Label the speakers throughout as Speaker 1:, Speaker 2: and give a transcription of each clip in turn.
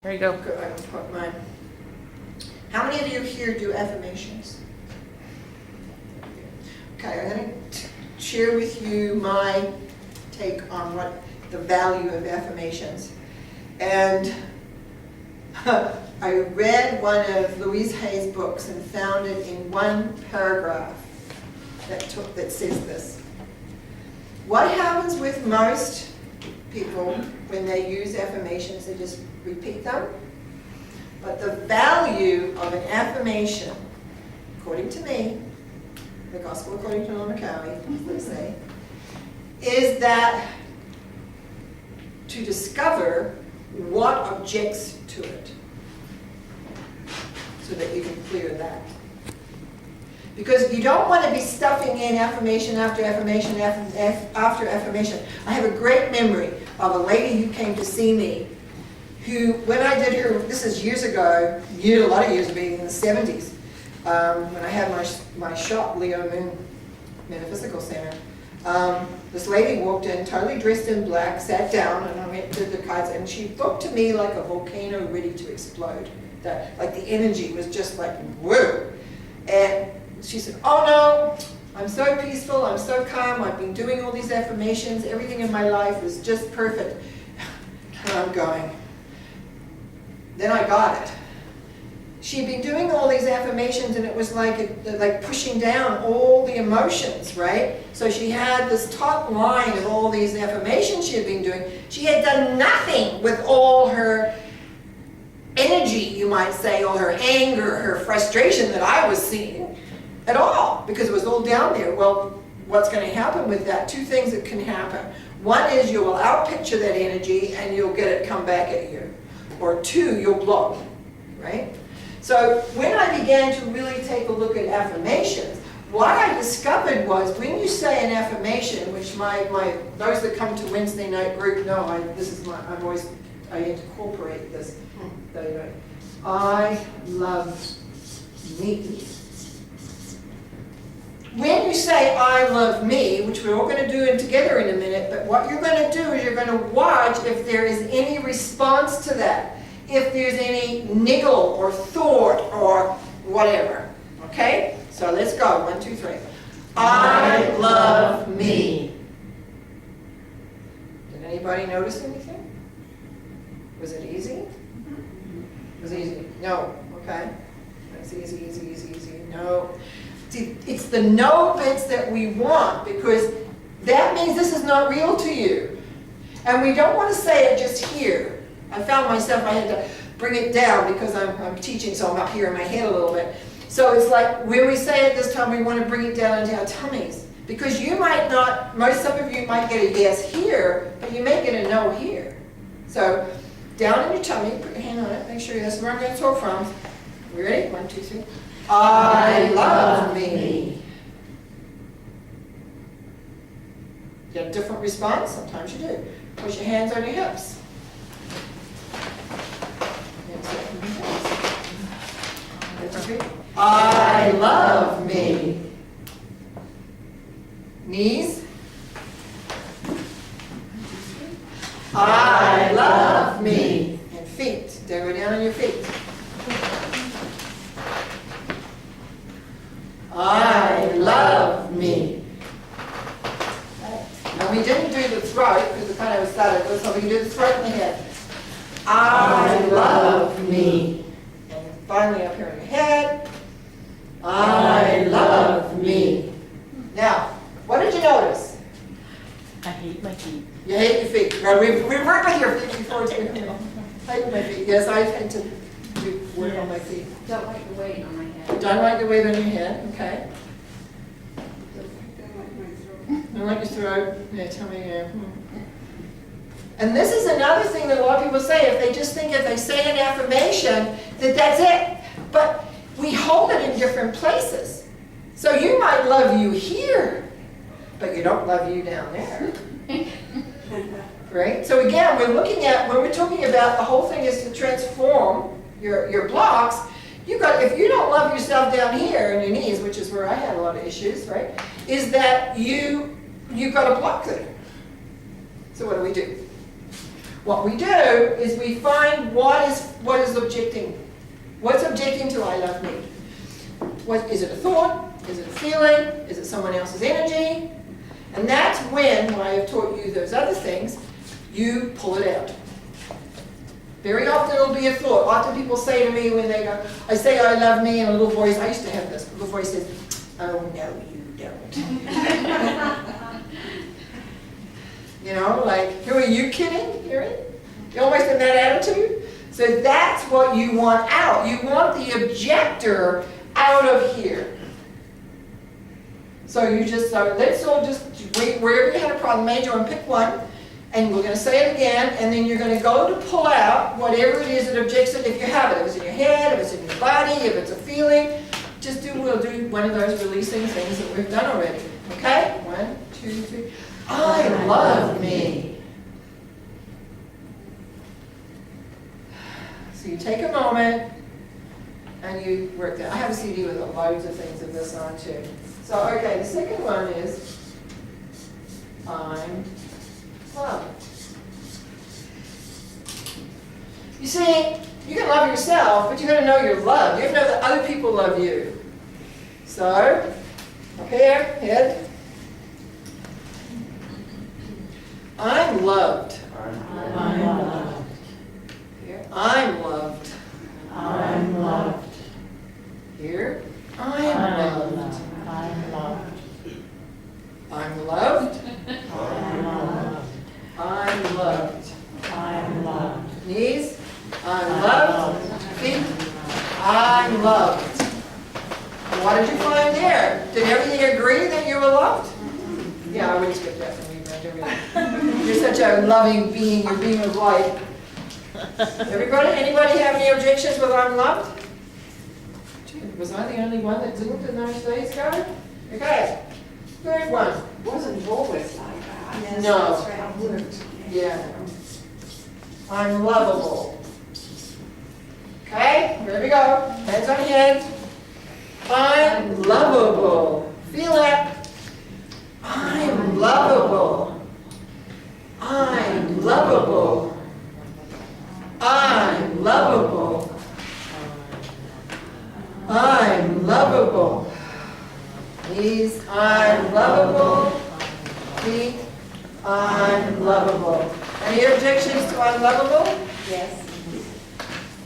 Speaker 1: There you go.
Speaker 2: Good, I can put mine. How many of you here do affirmations? Okay, I'm going to share with you my take on what the value of affirmations. And I read one of Louise Hay's books and found it in one paragraph that says this. What happens with most people when they use affirmations, they just repeat them. But the value of an affirmation, according to me, the gospel according to Norma, Cowie, as they say, is that to discover what objects to it so that you can clear that. Because you don't want to be stuffing in affirmation after affirmation after affirmation. I have a great memory of a lady who came to see me who, when I did her, this is years ago, a lot of years ago, in the 70s, when I had my shop, Leo Moon Metaphysical Center, this lady walked in, totally dressed in black, sat down, and I went through the cards, and she looked to me like a volcano ready to explode. Like the energy was just like, whoa. And she said, oh no, I'm so peaceful, I'm so calm, I've been doing all these affirmations, everything in my life is just perfect. And I'm going. Then I got it. She'd been doing all these affirmations and it was like pushing down all the emotions, right? So she had this top line of all these affirmations she had been doing. She had done nothing with all her energy, you might say, or her anger, her frustration that I was seeing at all, because it was all down there. Well, what's going to happen with that? Two things that can happen. One is you will outpicture that energy and you'll get it come back at you. Or two, you'll blow, right? So when I began to really take a look at affirmations, what I discovered was when you say an affirmation, which those that come to Wednesday night group know, I incorporate this. I love me. When you say I love me, which we're all going to do it together in a minute, but what you're going to do is you're going to watch if there is any response to that. If there's any niggle or thought or whatever. Okay? So let's go. 1, 2, 3. I love me. Did anybody notice anything? Was it easy? Was it easy? No. Okay. That's easy, easy, easy, easy. No. See, it's the no bits that we want, because that means this is not real to you. And we don't want to say it just here. I found myself, I had to bring it down because I'm teaching, so I'm up here in my head a little bit. So it's like when we say it this time, we want to bring it down into our tummies. Because you might not, some of you might get a yes here, but you may get a no here. So down in your tummy, put your hand on it, make sure that's where I'm going to talk from. We ready? 1, 2, 3. I love me. Get a different response? Sometimes you do. Push your hands on your hips. I love me. Knees. I love me. And feet. Go down on your feet. I love me. Now we didn't do the throat because it kind of started, so we can do the throat and the head. I love me. And finally up here in your head. I love me. Now, what did you notice?
Speaker 1: I hate my feet.
Speaker 2: You hate your feet. Right, we worked with your feet before too. I hate my feet. Yes, I tend to do work on my feet.
Speaker 3: Don't like the weight on my head.
Speaker 2: Don't like the weight on your head. Okay. Don't like your throat. Yeah, tell me. Yeah. And this is another thing that a lot of people say. If they say an affirmation, that's it. But we hold it in different places. So you might love you here, but you don't love you down there. Right? So again, when we're talking about the whole thing is to transform your blocks, if you don't love yourself down here in your knees, which is where I had a lot of issues, right? Is that you've got a block there. So what do? what we do is we find what is objecting. What's objecting to I love me? What is it, a thought? Is it a feeling? Is it someone else's energy? And that's when I have taught you those other things, you pull it out. Very often it'll be a thought. Often people say to me when they go, I say I love me, and a little voice, I used to have this, a little voice says, oh no you don't. You know, like, who are you kidding? You're almost in that attitude. So that's what you want out. You want the objector out of here. So you just, let's all just, wherever you had a problem, major one, pick one, and we're going to say it again, and then you're going to go to pull out whatever it is that objects it, if you have it. If it's in your head, if it's in your body, if it's a feeling, we'll do one of those releasing things that we've done already. Okay? 1, 2, 3. I love me. So you take a moment and you work that. I have a CD with loads of things of this on too. So, okay, the second one is I'm loved. You see, you can love yourself, but you got to know you're loved. You have to know that other people love you. So, up here, head. I'm loved.
Speaker 1: I'm loved.
Speaker 2: Here. I'm loved.
Speaker 1: I'm loved.
Speaker 2: Here. I'm loved.
Speaker 1: I'm loved.
Speaker 2: I'm loved.
Speaker 1: I'm loved.
Speaker 2: I'm loved.
Speaker 1: I'm loved.
Speaker 2: Knees. I'm loved. Feet. I'm loved. What did you find there? Did everything agree that you were loved? Yeah, I would skip that from you, everything. You're such a loving being, you're being of light. Everybody, anybody have any objections with I'm loved? Gee, was I the only one that didn't in those days ago? Okay, third one.
Speaker 3: Wasn't always like that.
Speaker 4: Yes,
Speaker 2: No.
Speaker 4: that's right.
Speaker 2: Yeah. I'm lovable. Okay, here we go. Hands on head. I'm lovable. Feel it. I'm lovable. I'm lovable. I'm lovable. I'm lovable. Knees, I'm lovable. Feet, I'm lovable. Any objections to I'm lovable?
Speaker 4: Yes.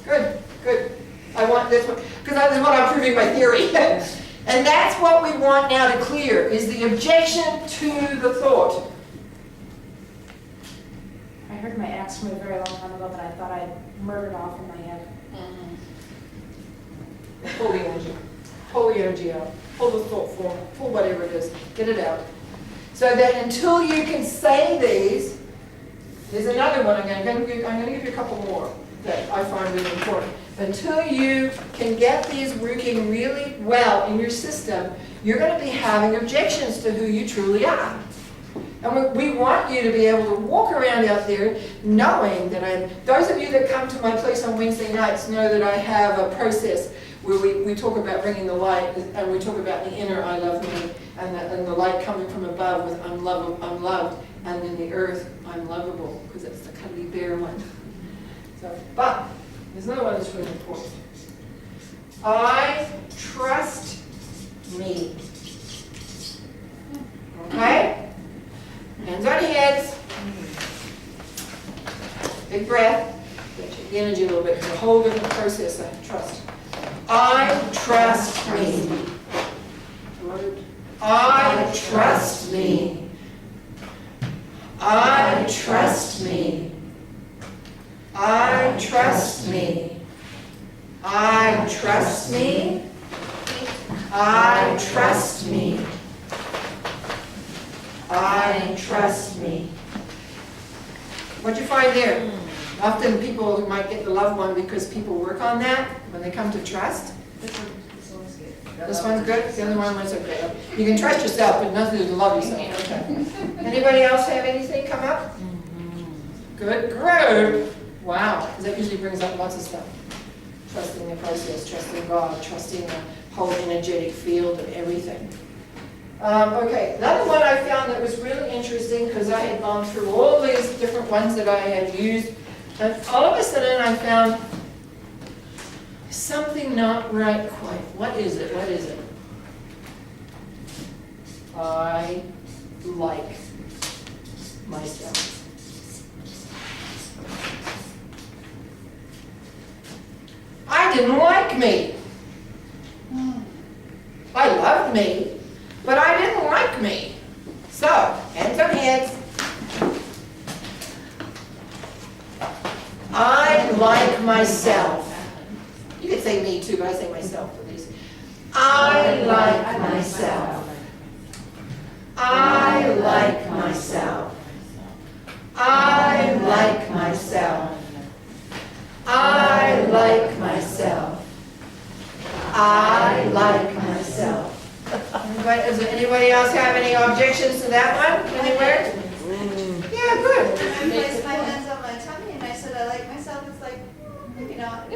Speaker 2: Good, good. I want this one, because that is what I'm proving my theory. And that's what we want now to clear, is the objection to the thought.
Speaker 5: I heard my ex from a very long time ago that I thought I'd murdered off in my head.
Speaker 2: Pull the energy. Pull the energy out. Pull the thought form. Pull whatever it is. Get it out. So that until you can say these, there's another one. I'm going to give you a couple more that I find really important. Until you can get these working really well in your system, you're going to be having objections to who you truly are. And we want you to be able to walk around out there knowing that those of you that come to my place on Wednesday nights know that I have a process where we talk about bringing the light, and we talk about the inner I love me, and the light coming from above with I'm loved, and then the earth, I'm lovable, because it's the cuddly bear one. So, but there's another one that's really important. I trust me. Okay? Hands on heads. Big breath. Get your energy a little bit. It's a whole different process of trust. I trust me. I trust me. I trust me. I trust me. I trust me. I trust me. I trust me. What'd you find there? Often people might get the love one because people work on that when they come to trust.
Speaker 3: This one's good.
Speaker 2: This one's good, the other one was okay. You can trust yourself, but nothing to love yourself. Okay. Anybody else have anything come up? Good group. Wow, because that usually brings up lots of stuff. Trusting the process, trusting God, trusting the whole energetic field of everything. Okay, another one I found that was really interesting because I had gone through all these different ones that I had used, and all of a sudden I found something not right quite. What is it? What is it? I like myself. I didn't like me. I loved me, but I didn't like me. So, hands on heads. I like myself. You could say me too, but I say myself at least. I like myself. I like myself. I like myself. I like myself. I like myself. Does anybody else have any objections to that one? Anywhere? Yeah, good.
Speaker 4: I placed my hands on my tummy and I said, I like myself. It's like, maybe not.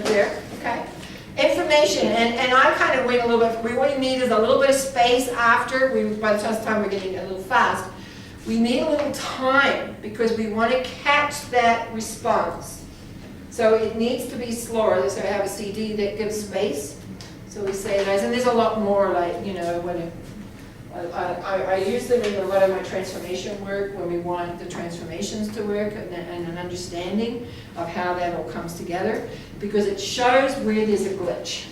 Speaker 2: There, okay. Information, and I kind of went a little bit, what we need is a little bit of space after, by the time we're getting a little fast, we need a little time because we want to catch that response. So it needs to be slower. So I have a CD that gives space. So we say those, and there's a lot more like, you know, when I use them in a lot of my transformation work when we want the transformations to work and an understanding of how that all comes together, because it shows where there's a glitch.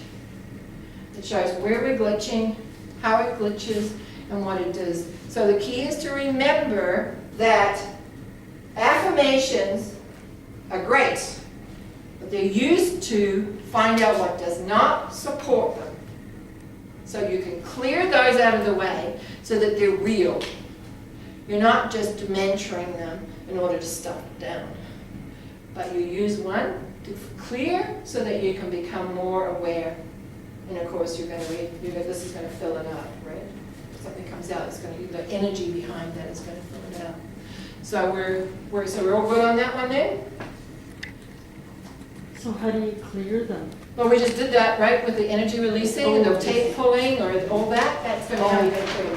Speaker 2: It shows where we're glitching, how it glitches, and what it does. So the key is to remember that affirmations are great, but they're used to find out what does not support them. So you can clear those out of the way so that they're real. You're not just mentoring them in order to stuff it down. But you use one to clear so that you can become more aware. And of course you're going to read, this is going to fill it up, right? If something comes out, it's going to, the energy behind that is going to fill it out. So we're all good on that one then?
Speaker 1: So how do you clear them?
Speaker 2: Well, we just did that, right, with the energy releasing and the tape pulling or all that. That's going to help you get clear.